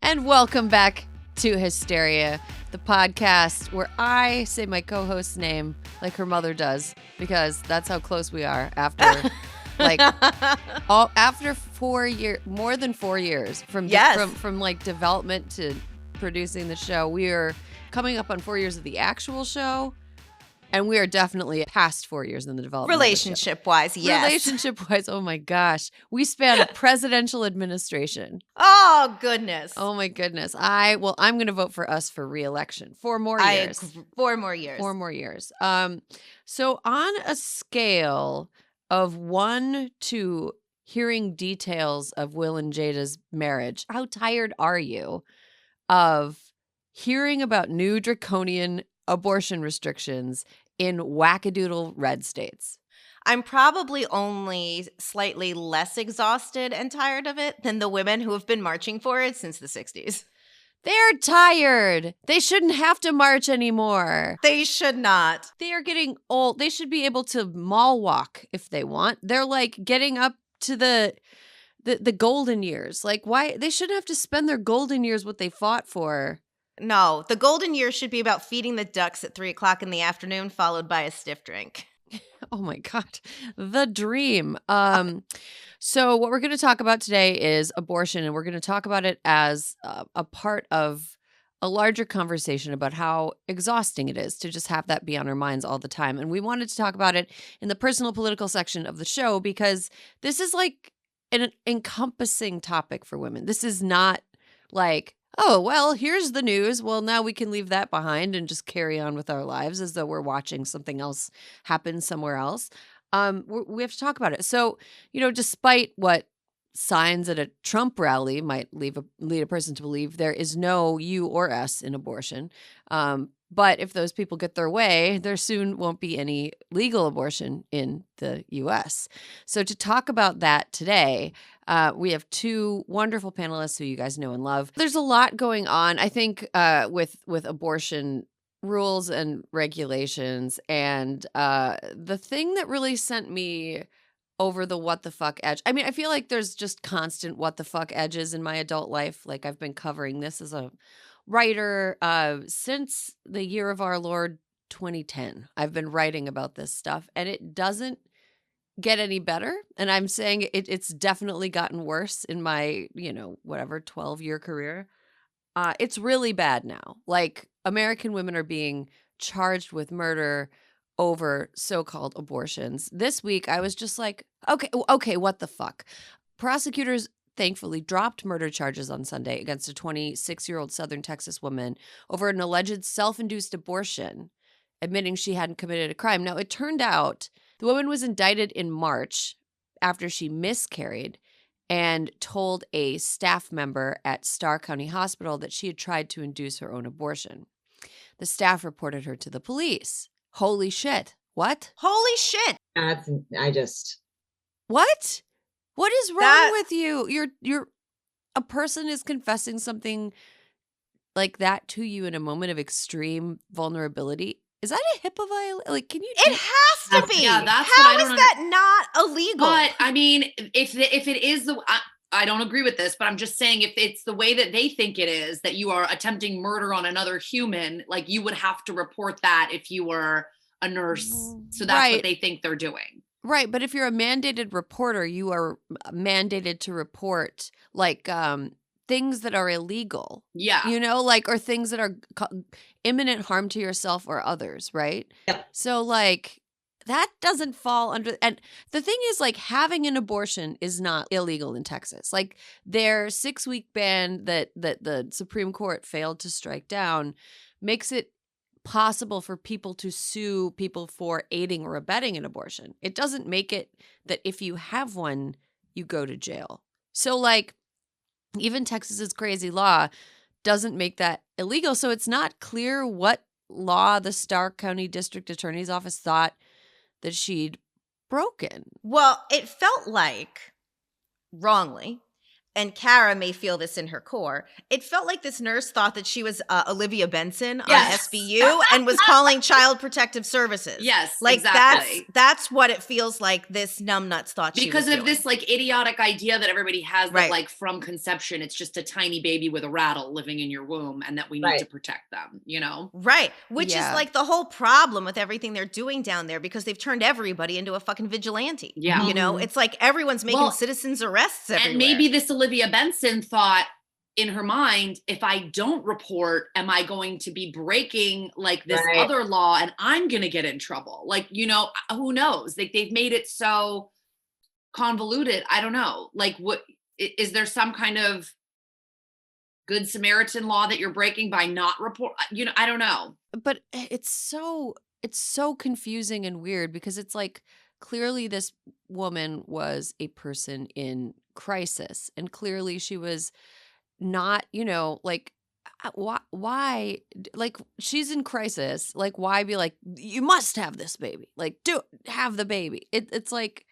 And welcome back to Hysteria, the podcast where I say my co-host's name like her mother does, because that's how close we are after after 4 years, more than 4 years from like development to producing the show. We are coming up on 4 years of the actual show. And we are definitely past 4 years in the development. Relationship-wise, yes. Relationship-wise, oh my gosh. We span a presidential administration. Oh, goodness. Oh my goodness. I'm going to vote for us for re-election. 4 more years. 4 more years. 4 more years. So on a scale of 1 to hearing details of Will and Jada's marriage, how tired are you of hearing about new draconian abortion restrictions in wackadoodle red states? I'm probably only slightly less exhausted and tired of it than the women who have been marching for it since the 60s. They're tired. They shouldn't have to march anymore. They should not. They are getting old. They should be able to mall walk if they want. They're like getting up to the golden years. Like, why? They shouldn't have to spend their golden years what they fought for. No, the golden years should be about feeding the ducks at 3 o'clock in the afternoon, followed by a stiff drink. Oh my God, the dream. So what we're going to talk about today is abortion, and we're going to talk about it as a part of a larger conversation about how exhausting it is to just have that be on our minds all the time. And we wanted to talk about it in the personal political section of the show because this is like an encompassing topic for women. This is not like, oh, well, here's the news. Well, now we can leave that behind and just carry on with our lives as though we're watching something else happen somewhere else. We have to talk about it. So, despite what signs at a Trump rally might lead a person to believe, there is no you or us in abortion. But if those people get their way, there soon won't be any legal abortion in the U.S. So to talk about that today, we have 2 wonderful panelists who you guys know and love. There's a lot going on, I think, with abortion rules and regulations. And the thing that really sent me over the what the fuck edge. I mean, I feel like there's just constant what the fuck edges in my adult life. Like I've been covering this as a writer since the year of our Lord 2010. I've been writing about this stuff and it doesn't get any better. And I'm saying it's definitely gotten worse in my, 12-year career. It's really bad now. Like American women are being charged with murder over so-called abortions. This week, I was just like, okay, what the fuck? Prosecutors thankfully dropped murder charges on Sunday against a 26-year-old Southern Texas woman over an alleged self-induced abortion, admitting she hadn't committed a crime. Now, it turned out the woman was indicted in March after she miscarried and told a staff member at Starr County Hospital that she had tried to induce her own abortion. The staff reported her to the police. Holy shit. What? Holy shit. What? What is wrong with you? You're a person is confessing something like that to you in a moment of extreme vulnerability. Is that a HIPAA violation? Like, can you? It has to be. Yeah, that's How what I is don't that not illegal? But I mean, if it is I don't agree with this, but I'm just saying if it's the way that they think it is, that you are attempting murder on another human, like you would have to report that if you were a nurse. So that's what they think they're doing. Right. But if you're a mandated reporter, you are mandated to report like things that are illegal. Yeah. Or things that are imminent harm to yourself or others. Right. Yep. So like that doesn't fall under. And the thing is, like, having an abortion is not illegal in Texas. Like their 6-week ban that the Supreme Court failed to strike down makes it possible for people to sue people for aiding or abetting an abortion. It doesn't make it that if you have one, you go to jail. So like even Texas's crazy law doesn't make that illegal. So it's not clear what law the Starr County District Attorney's Office thought that she'd broken. Well, it felt like, wrongly, and Kara may feel this in her core, it felt like this nurse thought that she was Olivia Benson on Yes. SVU and was calling Child Protective Services. Yes, like exactly. that's what it feels like this numbnuts thought she was Because of doing. this like idiotic idea that everybody has that Right. like from conception it's just a tiny baby with a rattle living in your womb and that we need Right. to protect them, you know? Right. Which Yeah. is like the whole problem with everything they're doing down there, because they've turned everybody into a fucking vigilante. Yeah. You know, Mhm. it's like everyone's making Well, citizens arrests everywhere. And maybe this Olivia Benson thought in her mind, if I don't report, am I going to be breaking like this Right. other law and I'm going to get in trouble? Like, you know, who knows? Like they've made it so convoluted. I don't know. Like what is there some kind of Good Samaritan law that you're breaking by not report? You know, I don't know. But it's so confusing and weird because it's like clearly this woman was a person in crisis and clearly she was not, like why like she's in crisis, like why be like you must have this baby, like do have the baby. It's like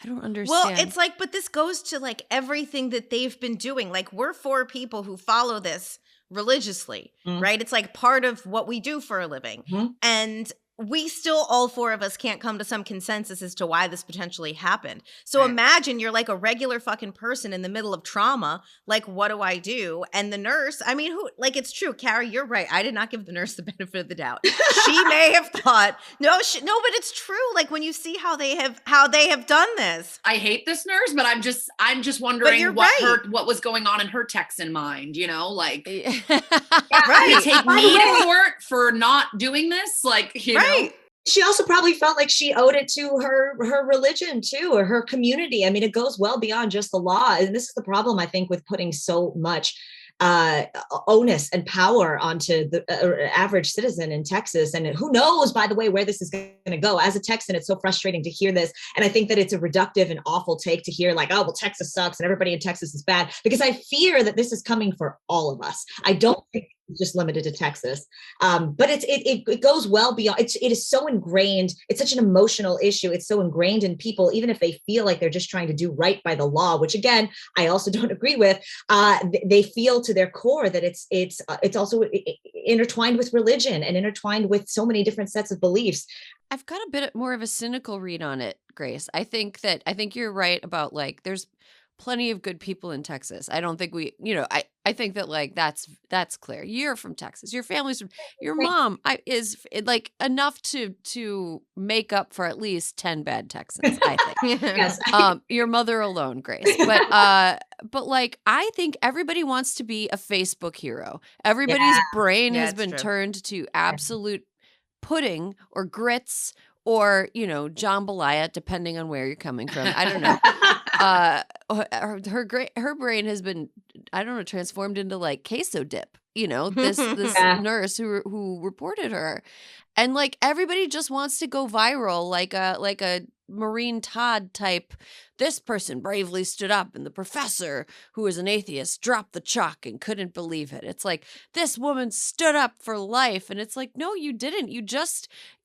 I don't understand. Well, it's like, but this goes to like everything that they've been doing. Like we're 4 people who follow this religiously, Mhm. right? It's like part of what we do for a living. Mhm. And we still, all 4 of us can't come to some consensus as to why this potentially happened. So Right. imagine you're like a regular fucking person in the middle of trauma. Like, what do I do? And the nurse, I mean, who, like, it's true. Carrie, you're right. I did not give the nurse the benefit of the doubt. She may have thought, no, but it's true. Like when you see how they have done this. I hate this nurse, but I'm just wondering you're what right. what was going on in her Texan mind, you know, like Right. you take By the me way- to court for not doing this, like, you know. Right. She also probably felt like she owed it to her religion too, or her community. I mean, it goes well beyond just the law. And this is the problem, I think, with putting so much onus and power onto the average citizen in Texas. And who knows, by the way, where this is going to go. As a Texan, it's so frustrating to hear this. And I think that it's a reductive and awful take to hear like, oh, well, Texas sucks and everybody in Texas is bad, because I fear that this is coming for all of us. I don't think it's just limited to Texas. But it goes well beyond. It is so ingrained. It's such an emotional issue. It's so ingrained in people, even if they feel like they're just trying to do right by the law, which again, I also don't agree with. They feel to their core that it's also intertwined with religion and intertwined with so many different sets of beliefs. I've got a bit more of a cynical read on it, Grace. I think you're right about like there's plenty of good people in Texas. I don't think I think that like that's clear. You're from Texas. Your family's from your mom is like enough to make up for at least 10 bad Texans, I think. Yes. Your mother alone, Grace. But like I think everybody wants to be a Facebook hero. Everybody's brain Yeah, has it's been true. turned to absolute pudding or grits or jambalaya, depending on where you're coming from. I don't know. Her brain has been, I don't know, transformed into like queso dip. This Yeah. nurse who reported her, and like everybody just wants to go viral, like a Maureen Todd type. This person bravely stood up, and the professor, who is an atheist, dropped the chalk and couldn't believe it. It's like this woman stood up for life, and it's like, no, you didn't.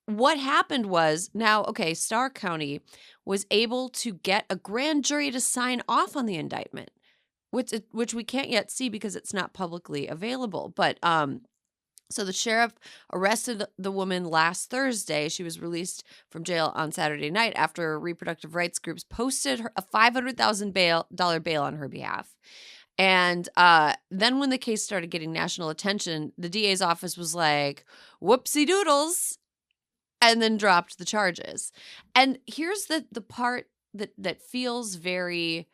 What happened was, now, okay, Starr County was able to get a grand jury to sign off on the indictment, which we can't yet see because it's not publicly available. But so the sheriff arrested the woman last Thursday. She was released from jail on Saturday night after reproductive rights groups posted a $500,000 bail on her behalf. And then when the case started getting national attention, the DA's office was like, whoopsie doodles, and then dropped the charges. And here's the part that feels very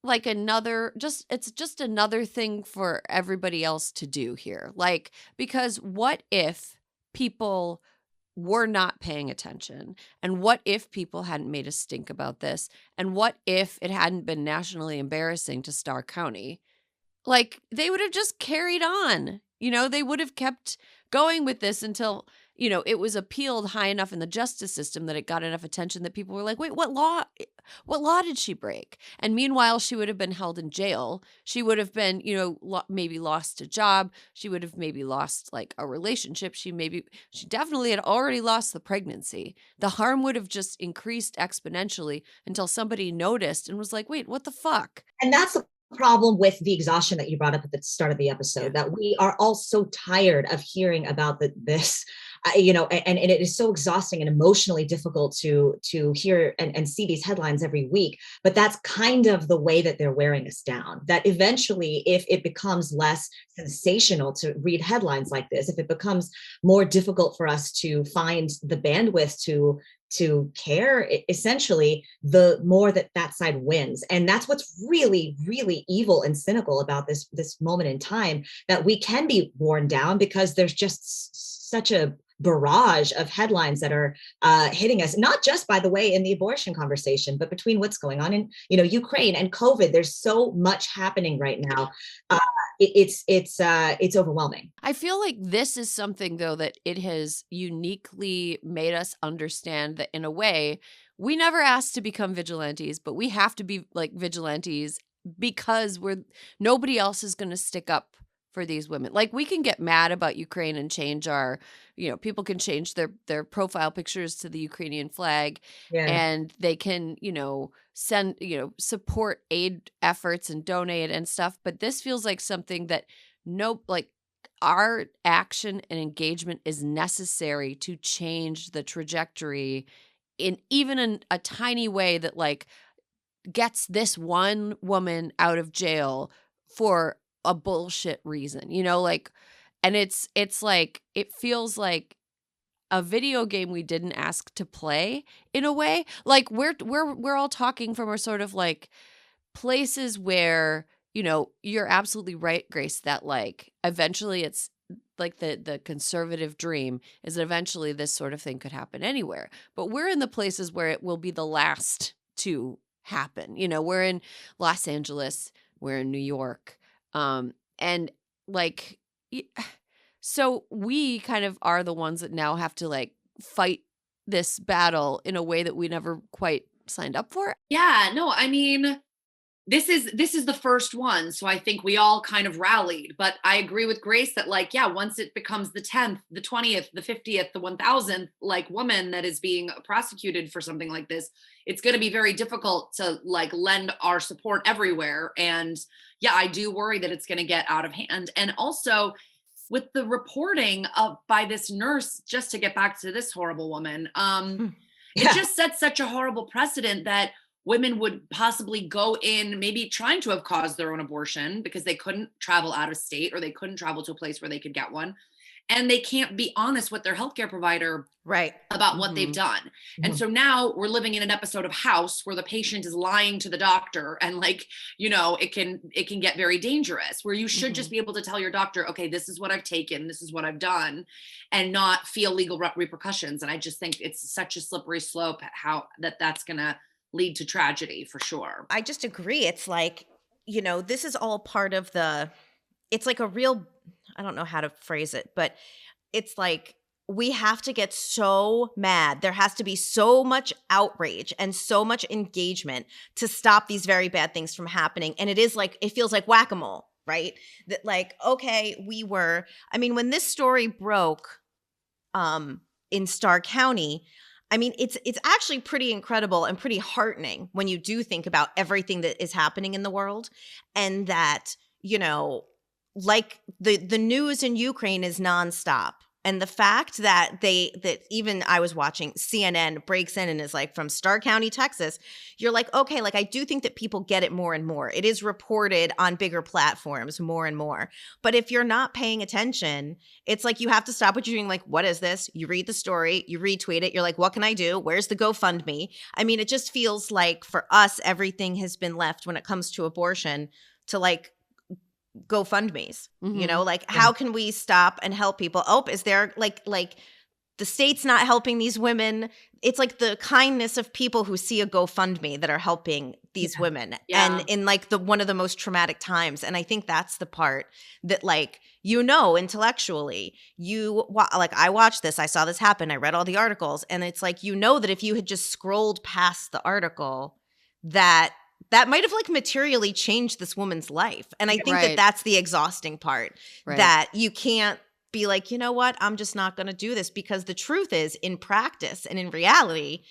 like it's just another thing for everybody else to do here. Like, because what if people were not paying attention? And what if people hadn't made a stink about this? And what if it hadn't been nationally embarrassing to Starr County? Like, they would have just carried on. They would have kept going with this until, it was appealed high enough in the justice system that it got enough attention that people were like, wait, what law did she break? And meanwhile, she would have been held in jail. She would have been, maybe lost a job. She would have maybe lost like a relationship. She definitely had already lost the pregnancy. The harm would have just increased exponentially until somebody noticed and was like, wait, what the fuck? And that's the problem with the exhaustion that you brought up at the start of the episode, that we are all so tired of hearing about this, and it is so exhausting and emotionally difficult to hear and see these headlines every week. But that's kind of the way that they're wearing us down, that eventually, if it becomes less sensational to read headlines like this, if it becomes more difficult for us to find the bandwidth to care, essentially, the more that side wins. And that's what's really, really evil and cynical about this moment in time, that we can be worn down because there's just such a barrage of headlines that are hitting us, not just, by the way, in the abortion conversation, but between what's going on in Ukraine and COVID. There's so much happening right now. It's overwhelming. I feel like this is something, though, that it has uniquely made us understand that, in a way, we never asked to become vigilantes, but we have to be like vigilantes because nobody else is going to stick up for these women. Like, we can get mad about Ukraine and change our, people can change their profile pictures to the Ukrainian flag, and they can, send, support aid efforts and donate and stuff. But this feels like something that our action and engagement is necessary to change the trajectory in even a tiny way that gets this one woman out of jail for a bullshit reason, and it's like, it feels like a video game we didn't ask to play, in a way. Like, we're all talking from a sort of places where, you're absolutely right, Grace, that eventually it's the conservative dream is that eventually this sort of thing could happen anywhere. But we're in the places where it will be the last to happen. We're in Los Angeles, we're in New York. And so we kind of are the ones that now have to fight this battle in a way that we never quite signed up for. Yeah, no, I mean, this is the first one. So I think we all kind of rallied, but I agree with Grace that once it becomes the 10th, the 20th, the 50th, the 1000th, woman that is being prosecuted for something like this, it's going to be very difficult to lend our support everywhere. And yeah, I do worry that it's going to get out of hand. And also with the reporting by this nurse, just to get back to this horrible woman, it just sets such a horrible precedent that women would possibly go in maybe trying to have caused their own abortion because they couldn't travel out of state or they couldn't travel to a place where they could get one. And they can't be honest with their healthcare provider about what they've done. And so now we're living in an episode of House where the patient is lying to the doctor, and it can get very dangerous, where you should just be able to tell your doctor, okay, this is what I've taken, this is what I've done, and not feel legal repercussions. And I just think it's such a slippery slope how that's going to lead to tragedy, for sure. I just agree. It's this is all part of it's like a real, I don't know how to phrase it, but it's we have to get so mad. There has to be so much outrage and so much engagement to stop these very bad things from happening. And it is it feels like whack-a-mole, right? That okay, when this story broke in Starr County, it's actually pretty incredible and pretty heartening when you do think about everything that is happening in the world, and that, the news in Ukraine is nonstop. And the fact that even I was watching CNN breaks in and is from Starr County, Texas, you're okay, I do think that people get it more and more. It is reported on bigger platforms more and more. But if you're not paying attention, it's you have to stop what you're doing. What is this? You read the story, you retweet it. You're what can I do? Where's the GoFundMe? It just feels for us, everything has been left when it comes to abortion to GoFundMes, how can we stop and help people? Oh, is there the state's not helping these women? It's the kindness of people who see a GoFundMe that are helping these women, and in one of the most traumatic times. And I think that's the part that intellectually, I watched this, I saw this happen, I read all the articles, and it's that if you had just scrolled past the article, that might have materially changed this woman's life. And I think that that's the exhausting part, that you can't be you know what, I'm just not going to do this, because the truth is, in practice and in reality,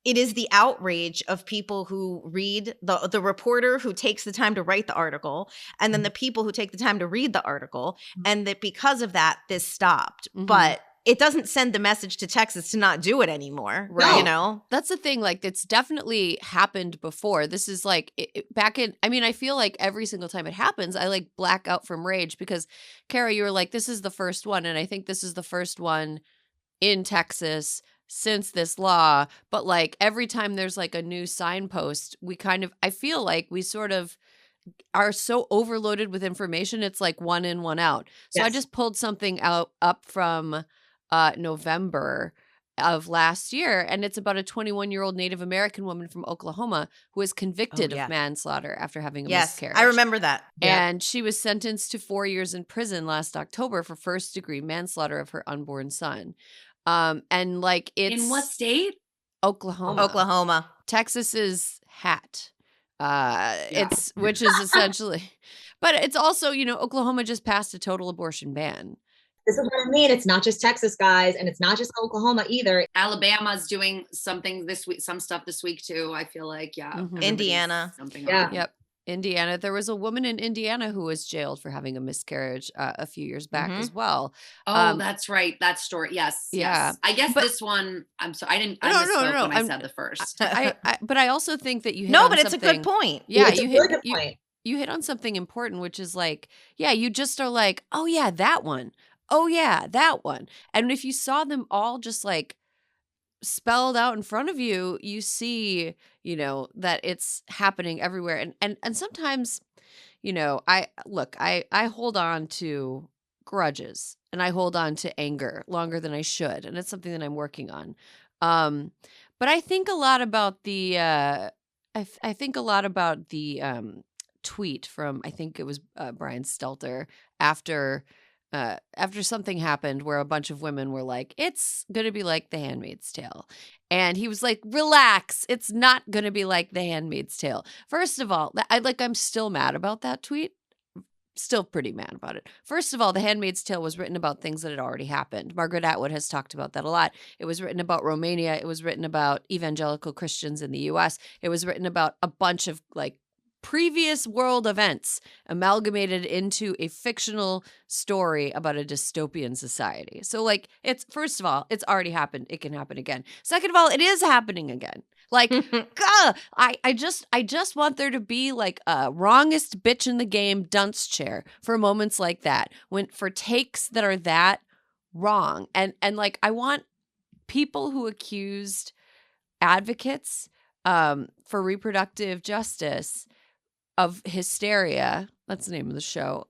it is the outrage of people who read the reporter who takes the time to write the article, and then the people who take the time to read the article, and that because of that, this stopped. But it doesn't send the message to Texas to not do it anymore, Right. You know? That's the thing. Like, it's definitely happened before. This is like back in, I mean, I feel like every single time it happens, I like black out from rage because, Kara, you were like, this is the first one. And I think this is the first one in Texas since this law. But like every time there's like a new signpost, we kind of, I feel like we sort of are so overloaded with information. It's like one in, one out. So I just pulled something up from November of last year, and it's about a 21-year-old Native American woman from Oklahoma who was convicted of manslaughter after having a miscarriage. I remember that. And she was sentenced to 4 years in prison last October for first-degree manslaughter of her unborn son. And like it's in what state? Oklahoma. Texas's hat. It's which is essentially, but it's also, you know, Oklahoma just passed a total abortion ban. This is what I mean. It's not just Texas, guys, and it's not just Oklahoma either. Alabama's doing something this week, some stuff this week too. I feel like, Indiana. Yep. Indiana. There was a woman in Indiana who was jailed for having a miscarriage a few years back as well. Oh, that's right. That story. Yes. Yeah. Yes. I guess this one, I'm sorry. I misspoke when I said the first. But I also think that you hit No, on but it's something. a good point. Yeah. It's a really good point. You hit on something important, which is like, yeah, you just are like, oh yeah, that one. Oh yeah, that one. And if you saw them all just like spelled out in front of you, you see, you know, that it's happening everywhere. And sometimes, you know, I hold on to grudges and I hold on to anger longer than I should. And it's something that I'm working on. But I think a lot about the I think a lot about the tweet from, I think it was Brian Stelter after something happened where a bunch of women were like, it's going to be like The Handmaid's Tale. And he was like, relax, it's not going to be like The Handmaid's Tale. First of all, I'm still mad about that tweet. Still pretty mad about it. First of all, The Handmaid's Tale was written about things that had already happened. Margaret Atwood has talked about that a lot. It was written about Romania. It was written about evangelical Christians in the US. It was written about a bunch of like previous world events amalgamated into a fictional story about a dystopian society. So like, it's, first of all, it's already happened. It can happen again. Second of all, it is happening again. Like, I just want there to be like a wrongest bitch in the game dunce chair for moments like that, for takes that are that wrong. And like, I want people who accused advocates for reproductive justice of Hysteria, that's the name of the show,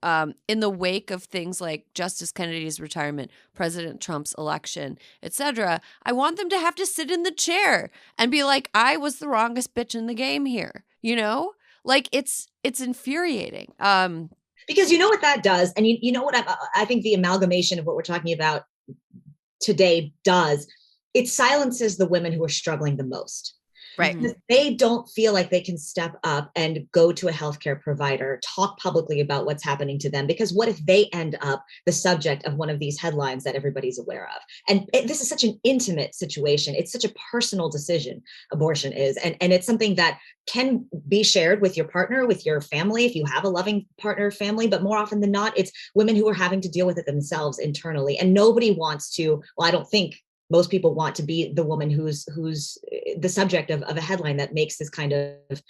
in the wake of things like Justice Kennedy's retirement, President Trump's election, etc., I want them to have to sit in the chair and be like, I was the wrongest bitch in the game here, you know? Like, it's infuriating. Because you know what that does, and you know what I think the amalgamation of what we're talking about today does, it silences the women who are struggling the most. Right. Because they don't feel like they can step up and go to a healthcare provider, talk publicly about what's happening to them. Because what if they end up the subject of one of these headlines that everybody's aware of? And this is such an intimate situation. It's such a personal decision, abortion is. And it's something that can be shared with your partner, with your family, if you have a loving partner, family. But more often than not, it's women who are having to deal with it themselves internally. And nobody wants to, well, I don't think most people want to be the woman who's the subject of a headline that makes this kind of,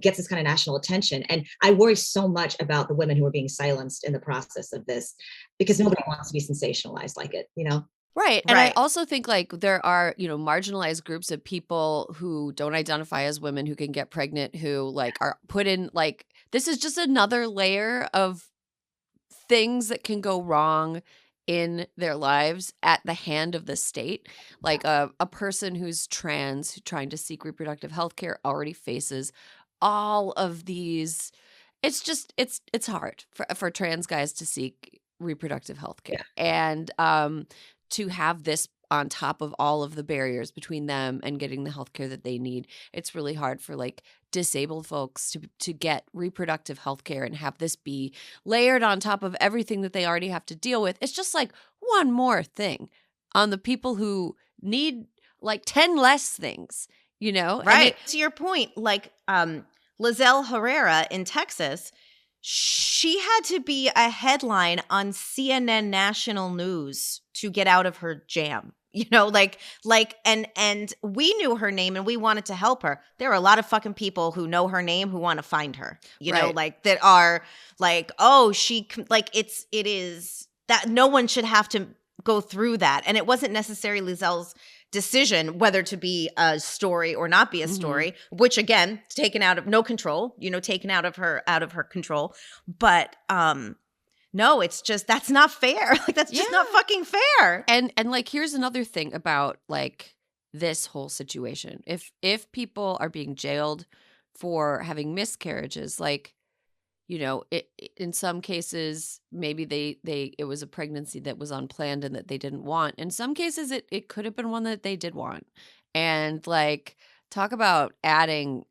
gets this kind of national attention. And I worry so much about the women who are being silenced in the process of this, because nobody wants to be sensationalized like it, you know? Right. And I also think like there are, you know, marginalized groups of people who don't identify as women who can get pregnant, who like are put in like, this is just another layer of things that can go wrong in their lives at the hand of the state. Like a person who's trans, trying to seek reproductive health care, already faces all of these. It's just, it's hard for trans guys to seek reproductive health care. And to have this on top of all of the barriers between them and getting the healthcare that they need. It's really hard for like disabled folks to get reproductive healthcare and have this be layered on top of everything that they already have to deal with. It's just like one more thing on the people who need like 10 less things, you know? And Right. To your point, like Lizelle Herrera in Texas, she had to be a headline on CNN national news to get out of her jam. You know, and we knew her name and we wanted to help her. There are a lot of fucking people who know her name who want to find her, you know, Right. like that are like, oh, it is that no one should have to go through that. And it wasn't necessarily Lizelle's decision whether to be a story or not be a story, which again, taken out of no control, you know, taken out of her control. But no, it's just, that's not fair. Like, that's just not fucking fair. And like, here's another thing about like this whole situation. If people are being jailed for having miscarriages, like, you know, in some cases, maybe it was a pregnancy that was unplanned and that they didn't want. In some cases, it could have been one that they did want. And like, talk about adding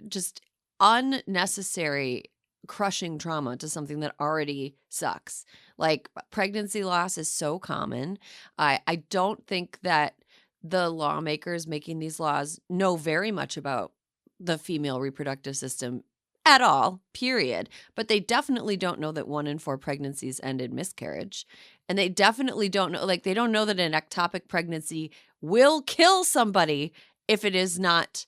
just unnecessary crushing trauma to something that already sucks. Like, pregnancy loss is so common. I don't think that the lawmakers making these laws know very much about the female reproductive system at all, period. But they definitely don't know that 1 in 4 pregnancies end in miscarriage. And they definitely don't know, like, they don't know that an ectopic pregnancy will kill somebody if it is not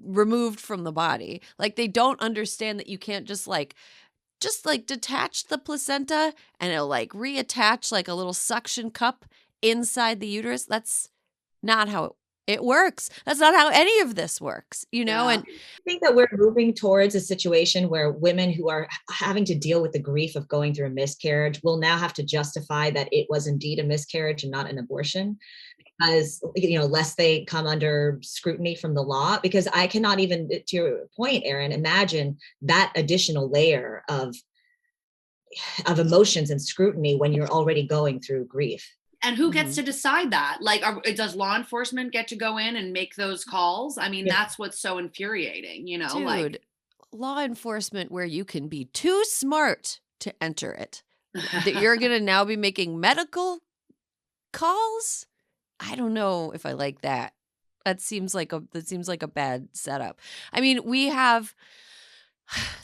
removed from the body. Like, they don't understand that you can't just detach the placenta and it'll like reattach like a little suction cup inside the uterus. That's not how it works. That's not how any of this works, you know? Yeah. And I think that we're moving towards a situation where women who are having to deal with the grief of going through a miscarriage will now have to justify that it was indeed a miscarriage and not an abortion, because, you know, lest they come under scrutiny from the law. Because I cannot even, to your point, Erin, imagine that additional layer of emotions and scrutiny when you're already going through grief. And who gets to decide that? Like, does law enforcement get to go in and make those calls? I mean, that's what's so infuriating, you know? dude, like, law enforcement where you can be too smart to enter it, that you're going to now be making medical calls? I don't know if I like that. That seems like a bad setup. I mean,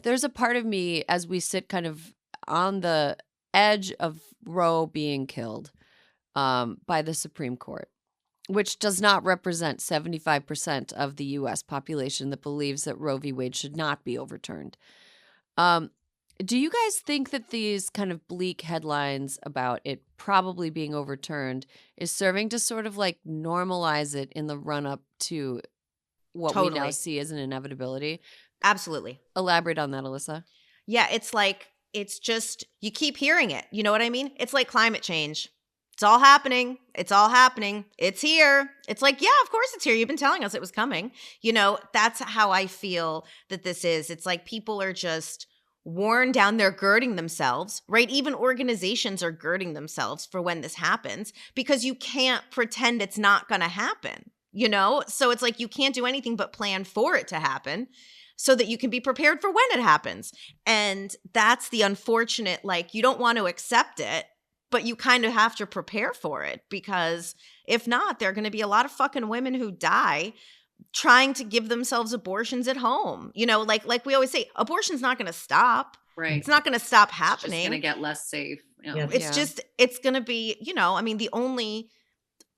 there's a part of me as we sit kind of on the edge of Roe being killed by the Supreme Court, which does not represent 75% of the U.S. population that believes that Roe v. Wade should not be overturned. Do you guys think that these kind of bleak headlines about it probably being overturned is serving to sort of like normalize it in the run-up to what we now Totally. see as an inevitability? Absolutely. Elaborate on that, Alyssa. Yeah, it's like, it's just, you keep hearing it. You know what I mean? It's like climate change. It's all happening. It's all happening. It's here. It's like, yeah, of course it's here. You've been telling us it was coming. You know, that's how I feel that this is. It's like people are just worn down. They're girding themselves, right? Even organizations are girding themselves for when this happens, because you can't pretend it's not going to happen, you know? So it's like you can't do anything but plan for it to happen so that you can be prepared for when it happens. And that's the unfortunate, like, you don't want to accept it, but you kind of have to prepare for it, because if not, there are going to be a lot of fucking women who die trying to give themselves abortions at home. You know, like we always say, abortion's not going to stop. right. It's not going to stop It's happening. just going to get less safe. You know? Yeah. It's just, it's going to be, you know, I mean, the only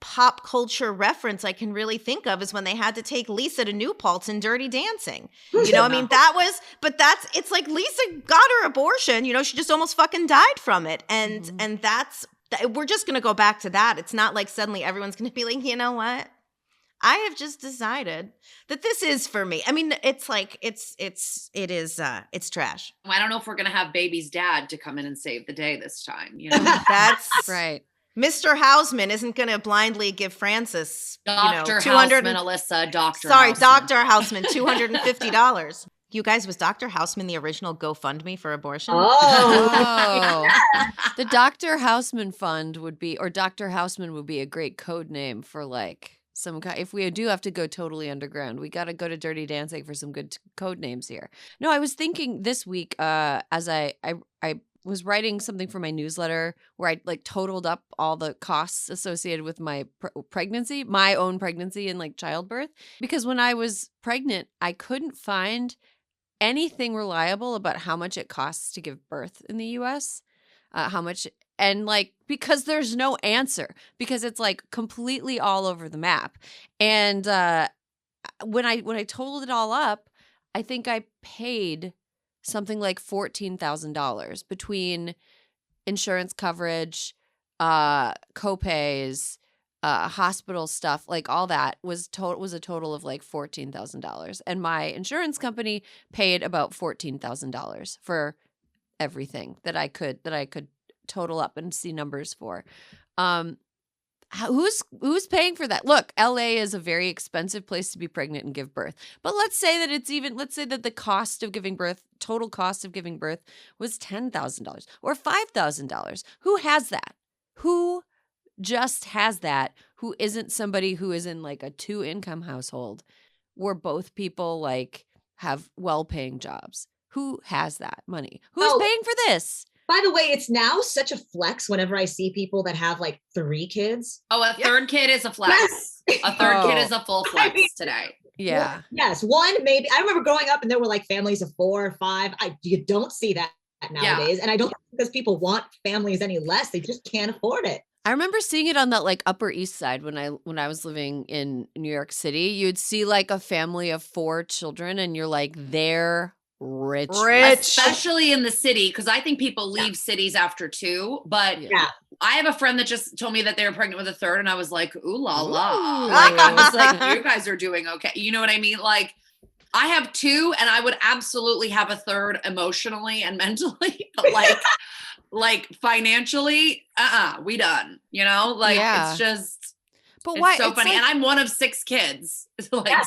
pop culture reference I can really think of is when they had to take Lisa to New Paltz in Dirty Dancing. You know, I mean, it's like Lisa got her abortion, you know, she just almost fucking died from it. And, we're just going to go back to that. It's not like suddenly everyone's going to be like, you know what? I have just decided that this is for me. I mean, it's like, it's trash. I don't know if we're going to have baby's dad to come in and save the day this time, you know? That's Right. Mr. Hausman isn't going to blindly give Francis, Dr. 200 Hausman, Alyssa, Dr. Sorry, Hausman. Dr. Hausman, $250. You guys, was Dr. Hausman the original GoFundMe for abortion? Oh, The Dr. Hausman Fund would be, or Dr. Hausman would be a great code name for like some kind. If we do have to go totally underground, we got to go to Dirty Dancing for some good code names here. No, I was thinking this week, as I was writing something for my newsletter where I like totaled up all the costs associated with my pregnancy, my own pregnancy and like childbirth. Because when I was pregnant, I couldn't find anything reliable about how much it costs to give birth in the US, how much, and like, because there's no answer, because it's like completely all over the map. And when I totaled it all up, I think I paid something like $14,000 between insurance coverage, copays, hospital stuff, like all that was a total of like $14,000. And my insurance company paid about $14,000 for everything that I could total up and see numbers for. Who's paying for that? Look, LA is a very expensive place to be pregnant and give birth. But let's say that the cost of giving birth, total cost of giving birth was $10,000 or $5,000. Who has that? Who just has that? Who isn't somebody who is in like a 2-income household where both people like have well-paying jobs? Who has that money? Who's paying for this? By the way, it's now such a flex whenever I see people that have like 3 kids. Oh, a third kid is a flex. Yes. A third kid is a full flex today. Yeah. Yes. One, maybe. I remember growing up and there were like families of 4 or 5. You don't see that nowadays. Yeah. And I don't think because people want families any less. They just can't afford it. I remember seeing it on that like Upper East Side when I was living in New York City. You'd see like a family of 4 children and you're like, they're rich, especially in the city, because I think people leave cities after 2. But I have a friend that just told me that they were pregnant with a third, and I was like, ooh la la. Like I was like, you guys are doing okay. You know what I mean? Like I have 2, and I would absolutely have a third emotionally and mentally, but like financially, we done. You know, like it's just. But it's why? So funny. Like, and I'm one of 6 kids.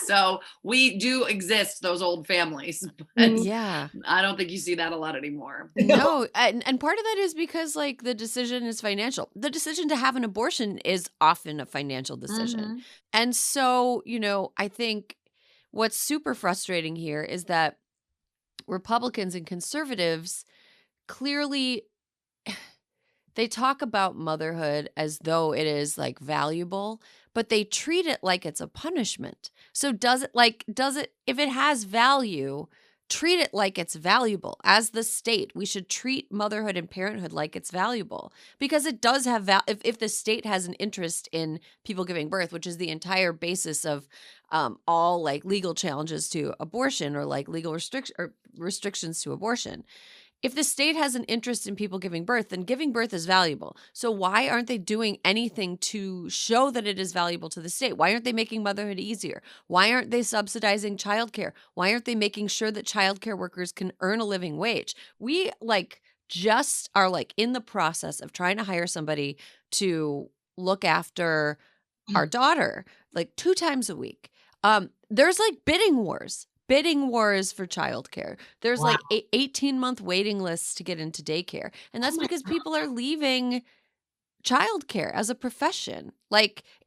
So we do exist, those old families. But I don't think you see that a lot anymore. No. And part of that is because like the decision is financial. The decision to have an abortion is often a financial decision. Mm-hmm. And so, you know, I think what's super frustrating here is that Republicans and conservatives clearly they talk about motherhood as though it is like valuable, but they treat it like it's a punishment. So if it has value, treat it like it's valuable. As the state, we should treat motherhood and parenthood like it's valuable because it does have if the state has an interest in people giving birth, which is the entire basis of all like legal challenges to abortion or like legal restrictions to abortion. If the state has an interest in people giving birth, then giving birth is valuable. So why aren't they doing anything to show that it is valuable to the state? Why aren't they making motherhood easier? Why aren't they subsidizing childcare? Why aren't they making sure that childcare workers can earn a living wage? We just are in the process of trying to hire somebody to look after our daughter 2 times a week. There's bidding wars for childcare. There's 18-month waiting lists to get into daycare. And that's because people are leaving childcare as a profession.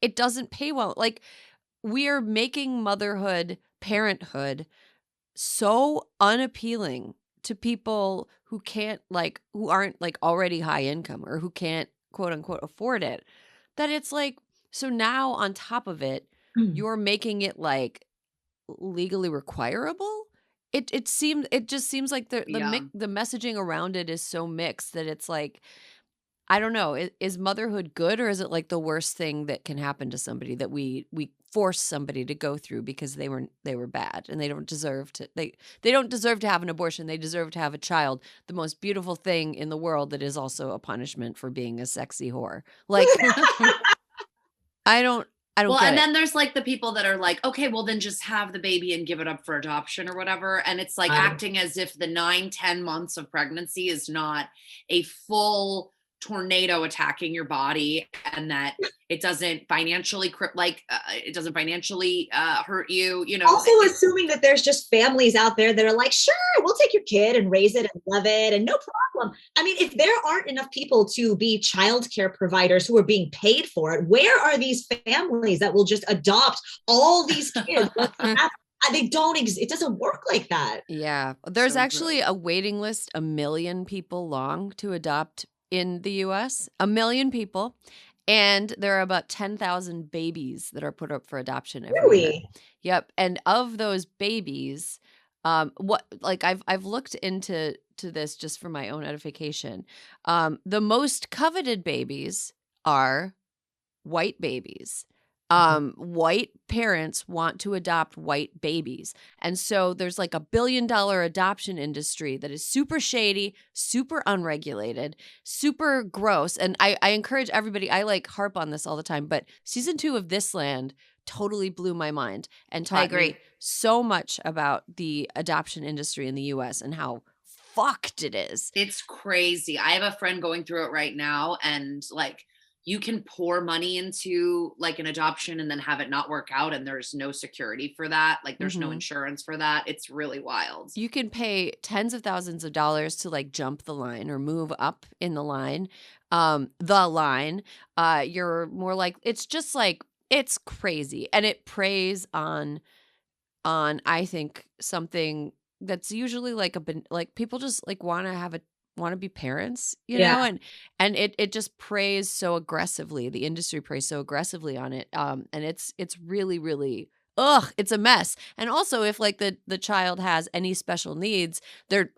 It doesn't pay well. We are making motherhood, parenthood so unappealing to people who can't who aren't already high income or who can't quote unquote afford it, that it's so now on top of it, you're making it legally requirable. It just seems like the messaging around it is so mixed that it's I don't know, is motherhood good or is it the worst thing that can happen to somebody that we force somebody to go through because they were bad and they don't deserve to they don't deserve to have an abortion. They deserve to have a child, the most beautiful thing in the world that is also a punishment for being a sexy whore. I don't well, get and it. then there's the people that are okay, well then just have the baby and give it up for adoption or whatever. And it's acting as if the 9-10 months of pregnancy is not a full tornado attacking your body and that it doesn't financially hurt you, you know. Also assuming that there's just families out there that are sure, we'll take your kid and raise it and love it and no problem. I mean, if there aren't enough people to be childcare providers who are being paid for it, where are these families that will just adopt all these kids? They don't it doesn't work like that. Yeah. There's So actually a waiting list 1,000,000 people long to adopt in the US. 1,000,000 people. And there are about 10,000 babies that are put up for adoption every year. Really? Yep. And of those babies, I've looked into this just for my own edification. The most coveted babies are white babies. White parents want to adopt white babies. And so there's like $1 billion adoption industry that is super shady, super unregulated, super gross. And I encourage everybody, I like harp on this all the time, but season 2 of This Land totally blew my mind and taught me so much about the adoption industry in the US and how fucked it is. It's crazy. I have a friend going through it right now, and like, you can pour money into like an adoption and then have it not work out, and there's no security for that. Like, there's no insurance for that. It's really wild. You can pay tens of thousands of dollars to like jump the line or move up in the line. You're more like, it's just like, it's crazy. And it preys on I think something that's usually like people just like want to be parents, you know, and it just preys so aggressively. The industry preys so aggressively on it. And it's really, really, it's a mess. And also if like the child has any special needs,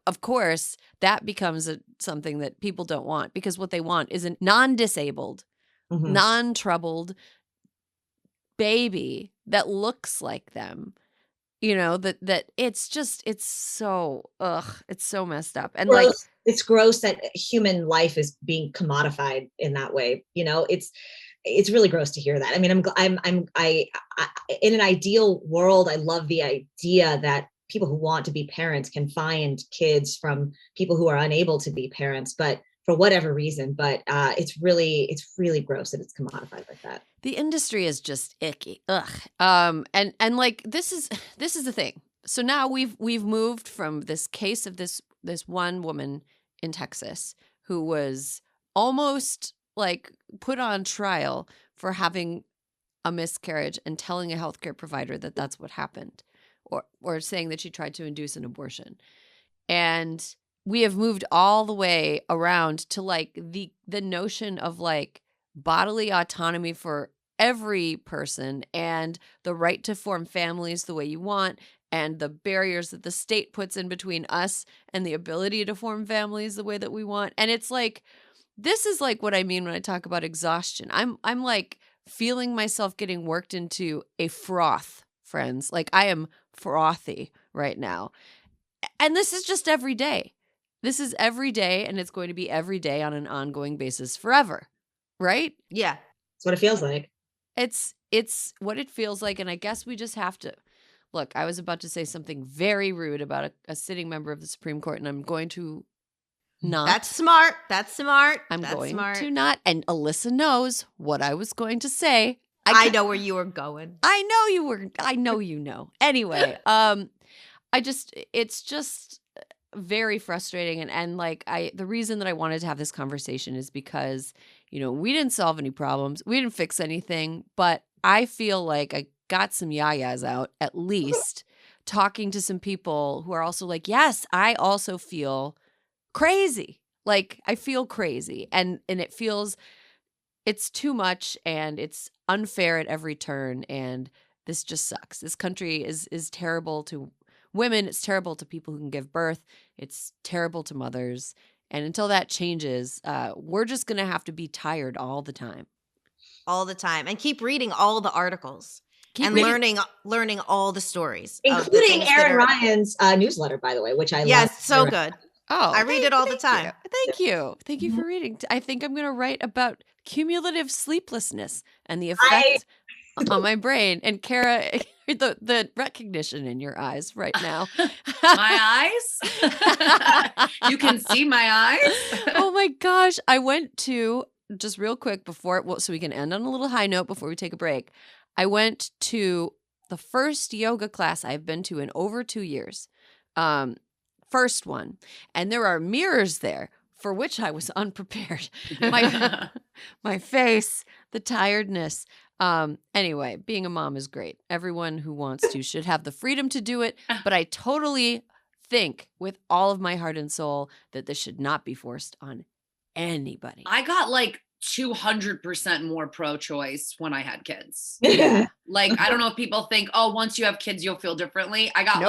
of course, that becomes something that people don't want, because what they want is a non-disabled, non-troubled baby that looks like them. You know, that it's so messed up. And like, it's gross that human life is being commodified in that way. You know, it's really gross to hear that. I mean, I in an ideal world, I love the idea that people who want to be parents can find kids from people who are unable to be parents, but for whatever reason. But it's really gross that it's commodified like that. The industry is just icky. And like this is the thing. So now we've moved from this case of this one woman in Texas who was almost like put on trial for having a miscarriage and telling a healthcare provider that that's what happened, or saying that she tried to induce an abortion. And we have moved all the way around to like the notion of like bodily autonomy for every person and the right to form families the way you want, and the barriers that the state puts in between us and the ability to form families the way that we want. And it's like, this is like what I mean when I talk about exhaustion. I'm like feeling myself getting worked into a froth, friends. Like I am frothy right now. And this is just every day. This is every day, and it's going to be every day on an ongoing basis forever. Right? Yeah. That's what it feels like. It's what it feels like. And I guess we just have to look. I was about to say something very rude about a sitting member of the Supreme Court, and I'm going to not. That's smart. I'm going to not. And Alyssa knows what I was going to say. I know where you were going. I know you were. I know you know. Anyway, it's just very frustrating. And like the reason that I wanted to have this conversation is because, you know, we didn't solve any problems. We didn't fix anything, but I feel like I got some yayas out, at least talking to some people who are also like, yes, I also feel crazy. Like I feel crazy, and it's too much, and it's unfair at every turn, and this just sucks. This country is terrible to women. It's terrible to people who can give birth. It's terrible to mothers. And until that changes, we're just going to have to be tired all the time. All the time. And keep reading all the articles. Learning all the stories. Including Erin Ryan's newsletter, by the way, which I love. Yes, so good. Oh, I read it all the time. Thank you. Thank you for reading. I think I'm going to write about cumulative sleeplessness and the effect on my brain. And Kara, the recognition in your eyes right now. My eyes? You can see my eyes? Oh my gosh. I went to, just real quick so we can end on a little high note before we take a break. I went to the first yoga class I've been to in over 2 years. First one. And there are mirrors there, for which I was unprepared. My face, the tiredness. Anyway, being a mom is great. Everyone who wants to should have the freedom to do it. But I totally think with all of my heart and soul that this should not be forced on anybody. I got like 200% more pro-choice when I had kids. Yeah. Like, I don't know if people think, oh, once you have kids, you'll feel differently. I got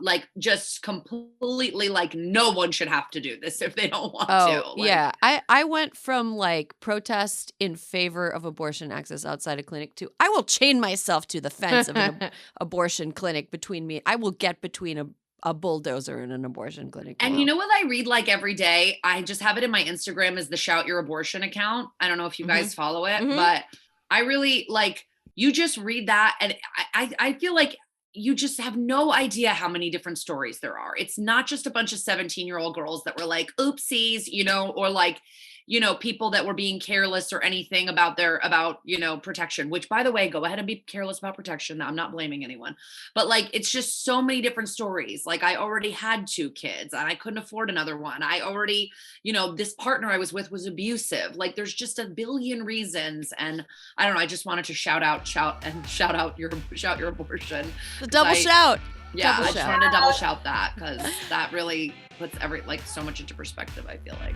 like just completely like no one should have to do this if they don't want to. Like, yeah. I went from like protest in favor of abortion access outside a clinic to I will chain myself to the fence of an abortion clinic between me. I will get between a bulldozer in an abortion clinic. And you know what I read like every day? I just have it in my Instagram as the Shout Your Abortion account. I don't know if you guys follow it, but I really like, you just read that and I feel like you just have no idea how many different stories there are. It's not just a bunch of 17-year-old girls that were like, oopsies, you know, or like, you know, people that were being careless or anything about you know, protection, which by the way, go ahead and be careless about protection. I'm not blaming anyone, but like, it's just so many different stories. Like I already had 2 kids and I couldn't afford another one. I already, you know, this partner I was with was abusive. Like there's just a billion reasons. And I don't know. I just wanted to shout out your abortion. The double shout. Yeah. Double I just wanted to double shout that because that really puts so much into perspective, I feel like.